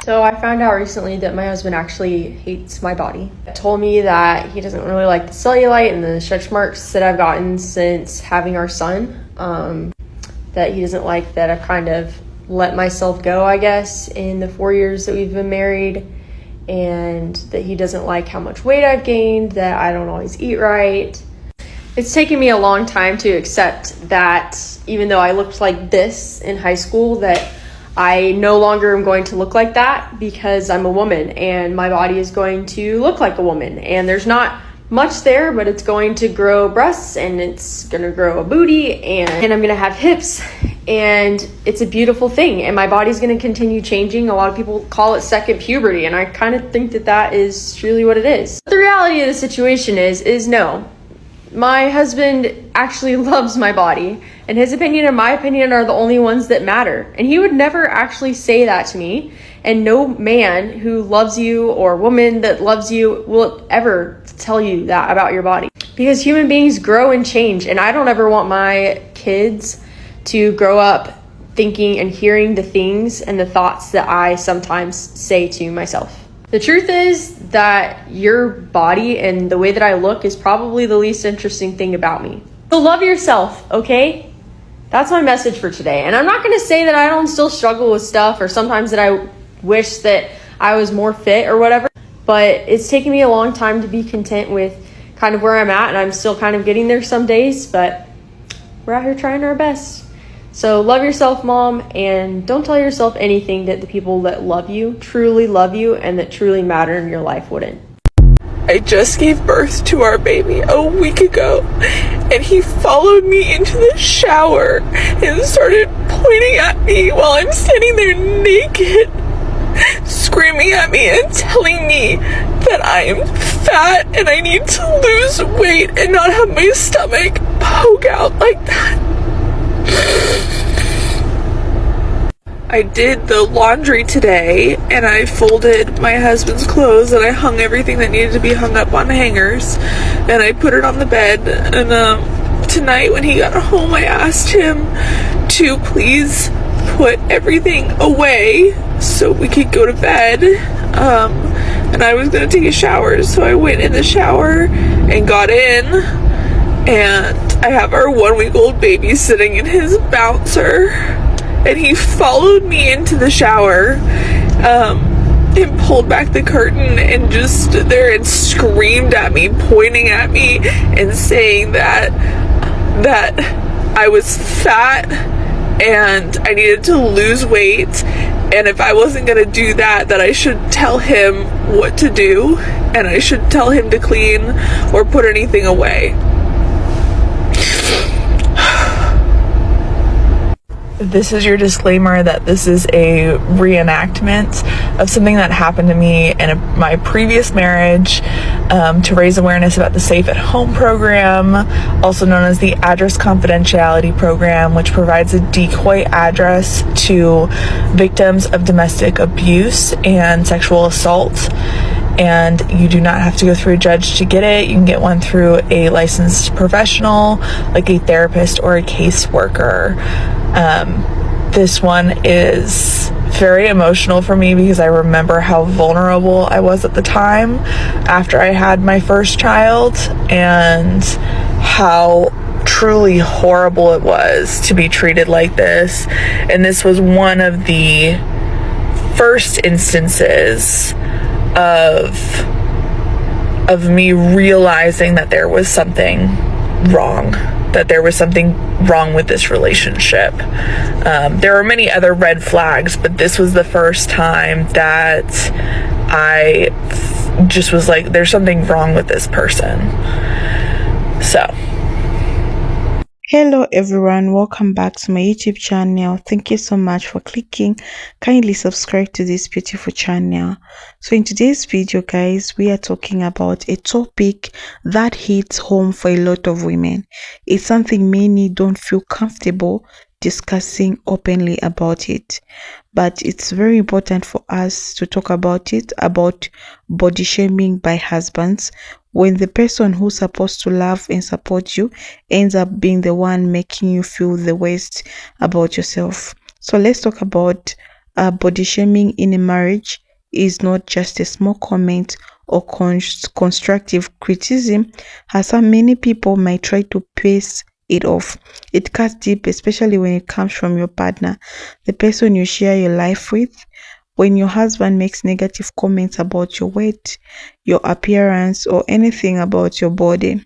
So I found out recently that my husband actually hates my body. He told me that he doesn't really like the cellulite and the stretch marks that I've gotten since having our son. That he doesn't like that I've kind of let myself go, I guess, in the 4 years that we've been married. And that he doesn't like how much weight I've gained, that I don't always eat right. It's taken me a long time to accept that even though I looked like this in high school, that I no longer am going to look like that because I'm a woman and my body is going to look like a woman. And there's not much there, but it's going to grow breasts and it's going to grow a booty and I'm going to have hips, and it's a beautiful thing. And my body's going to continue changing. A lot of people call it second puberty, and I kind of think that that is truly what it is. The reality of the situation is no. My husband actually loves my body, and his opinion and my opinion are the only ones that matter. And he would never actually say that to me. And no man who loves you or woman that loves you will ever tell you that about your body. Because human beings grow and change, and I don't ever want my kids to grow up thinking and hearing the things and the thoughts that I sometimes say to myself. The truth is that your body and the way that I look is probably the least interesting thing about me. So love yourself, okay? That's my message for today. And I'm not going to say that I don't still struggle with stuff or sometimes that I wish that I was more fit or whatever. But it's taken me a long time to be content with kind of where I'm at. And I'm still kind of getting there some days, but we're out here trying our best. So love yourself, Mom, and don't tell yourself anything that the people that love you, truly love you, and that truly matter in your life wouldn't. I just gave birth to our baby a week ago, and he followed me into the shower and started pointing at me while I'm standing there naked, screaming at me and telling me that I am fat and I need to lose weight and not have my stomach poke out like that. I did the laundry today, and I folded my husband's clothes, and I hung everything that needed to be hung up on hangers, and I put it on the bed. And tonight when he got home, I asked him to please put everything away so we could go to bed. And I was gonna take a shower, so I went in the shower and got in, and I have our 1-week-old baby sitting in his bouncer, and he followed me into the shower and pulled back the curtain and just stood there and screamed at me, pointing at me and saying that I was fat and I needed to lose weight, and if I wasn't gonna do that I should tell him what to do, and I should tell him to clean or put anything away. This is your disclaimer that this is a reenactment of something that happened to me in my previous marriage, to raise awareness about the Safe at Home program, also known as the Address Confidentiality Program, which provides a decoy address to victims of domestic abuse and sexual assault. And you do not have to go through a judge to get it. You can get one through a licensed professional, like a therapist or a caseworker. This one is very emotional for me because I remember how vulnerable I was at the time after I had my first child, and how truly horrible it was to be treated like this. And this was one of the first instances of me realizing that there was something wrong, with this relationship. There were many other red flags, but this was the first time that I just was like, there's something wrong with this person. So hello everyone, welcome back to my YouTube channel. Thank you so much for clicking. Kindly subscribe to this beautiful channel. So in today's video, guys, we are talking about a topic that hits home for a lot of women. It's something many don't feel comfortable discussing openly about it, but it's very important for us to talk about it, about body shaming by husbands, when the person who's supposed to love and support you ends up being the one making you feel the worst about yourself. So let's talk about body shaming in a marriage is not just a small comment or constructive criticism, as how many people might try to pace it off. It cuts deep, especially when it comes from your partner, the person you share your life with. When your husband makes negative comments about your weight, your appearance, or anything about your body,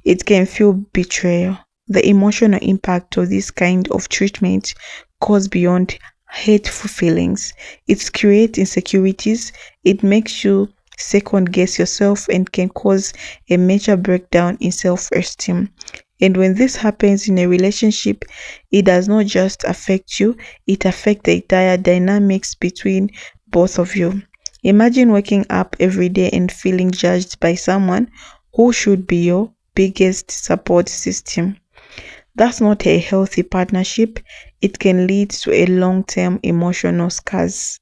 it can feel betrayal. The emotional impact of this kind of treatment goes beyond hateful feelings. It creates insecurities, it makes you second guess yourself, and can cause a major breakdown in self-esteem. And when this happens in a relationship, it does not just affect you, it affects the entire dynamics between both of you. Imagine waking up every day and feeling judged by someone who should be your biggest support system. That's not a healthy partnership. It can lead to a long-term emotional scars.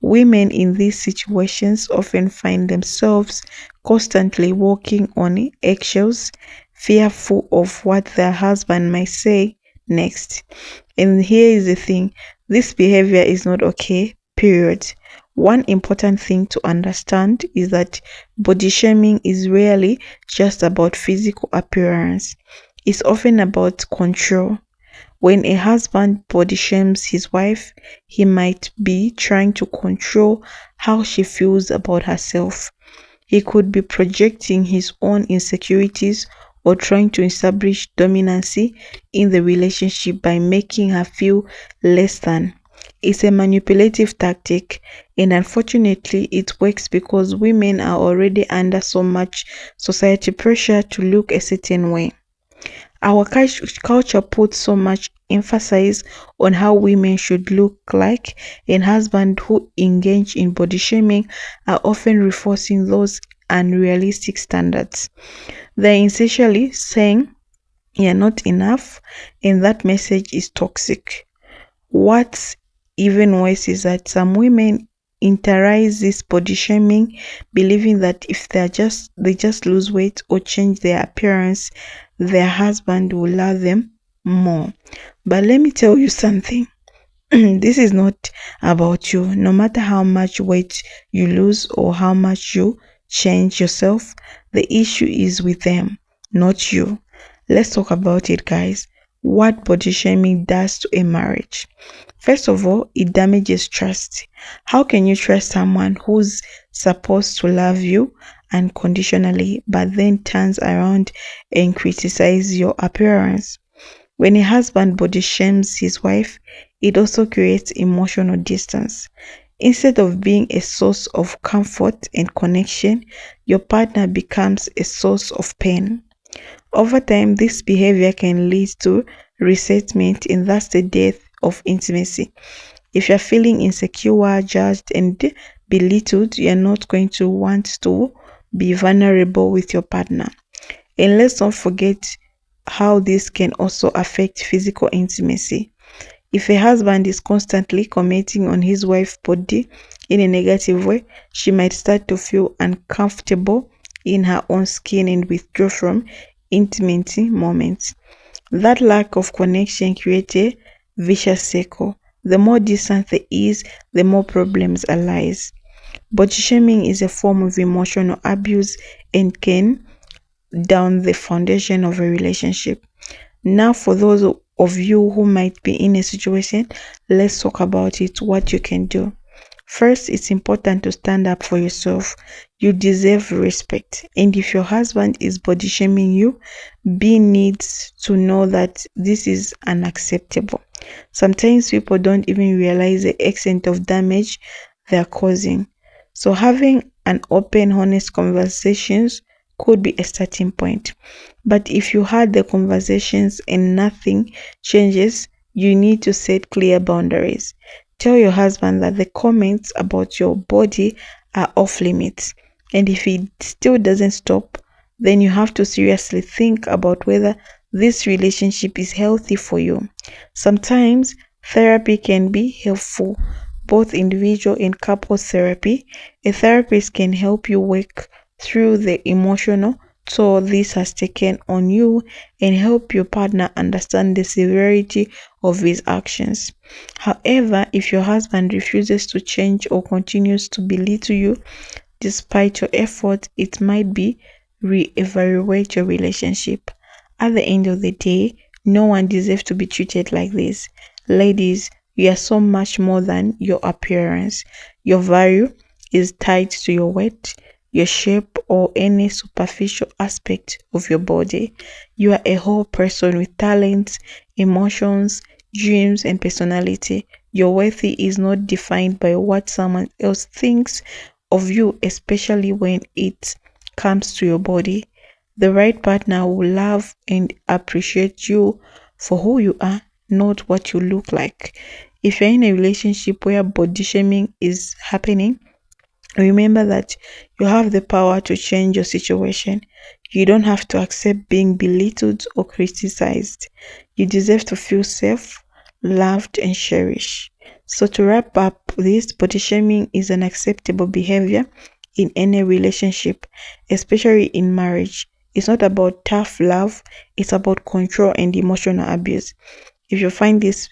Women in these situations often find themselves constantly walking on eggshells, fearful of what their husband might say next. And here is the thing, this behavior is not okay, period. One important thing to understand is that body shaming is rarely just about physical appearance. It's often about control. When a husband body shames his wife, he might be trying to control how she feels about herself. He could be projecting his own insecurities or trying to establish dominancy in the relationship by making her feel less than. It's a manipulative tactic, and unfortunately it works because women are already under so much society pressure to look a certain way. Our culture puts so much emphasis on how women should look like, and husbands who engage in body shaming are often reinforcing those unrealistic standards. They're essentially saying you're not enough, and that message is toxic. What's even worse is that some women internalize this body shaming, believing that if they just lose weight or change their appearance, their husband will love them more. But let me tell you something. This is not about you. No matter how much weight you lose or how much you change yourself, the issue is with them, not you. Let's talk about it, guys. What body shaming does to a marriage. First of all, it damages trust. How can you trust someone who's supposed to love you unconditionally but then turns around and criticizes your appearance? When a husband body shames his wife, it also creates emotional distance. Instead of being a source of comfort and connection, your partner becomes a source of pain. Over time, this behavior can lead to resentment, and thus the death of intimacy. If you're feeling insecure, judged, and belittled, you're not going to want to be vulnerable with your partner. And let's not forget how this can also affect physical intimacy. If a husband is constantly commenting on his wife's body in a negative way, she might start to feel uncomfortable in her own skin and withdraw from intimate moments. That lack of connection creates a vicious cycle. The more distant there is, the more problems arise. Body shaming is a form of emotional abuse and can down the foundation of a relationship. Now, for those of you who might be in a situation, let's talk about it, what you can do. First, it's important to stand up for yourself. You deserve respect. And if your husband is body shaming you, B needs to know that this is unacceptable. Sometimes people don't even realize the extent of damage they're causing. So having an open, honest conversations could be a starting point. But if you had the conversations and nothing changes, you need to set clear boundaries. Tell your husband that the comments about your body are off limits. And if it still doesn't stop, then you have to seriously think about whether this relationship is healthy for you. Sometimes therapy can be helpful, both individual and couple therapy. A therapist can help you work through the emotional toll this has taken on you and help your partner understand the severity of his actions. However, if your husband refuses to change or continues to belittle you despite your effort, it might be re-evaluate your relationship. At the end of the day, no one deserves to be treated like this. Ladies, you are so much more than your appearance. Your value is tied to your weight, your shape, or any superficial aspect of your body. You are a whole person with talents, emotions, dreams, and personality. Your worth is not defined by what someone else thinks of you, especially when it comes to your body. The right partner will love and appreciate you for who you are, not what you look like. If you're in a relationship where body shaming is happening, remember that you have the power to change your situation. You don't have to accept being belittled or criticized. You deserve to feel safe, loved, and cherished. So, to wrap up, this body shaming is an acceptable behavior in any relationship, especially in marriage. It's not about tough love, it's about control and emotional abuse. If you find this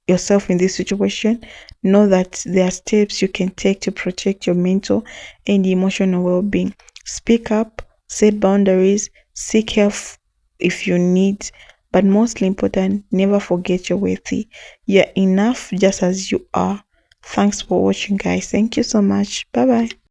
yourself in this situation, know that there are steps you can take to protect your mental and emotional well-being. Speak up, set boundaries, seek help if you need, but mostly important, never forget your worthy. You're enough just as you are. Thanks for watching, guys. Thank you so much. Bye bye.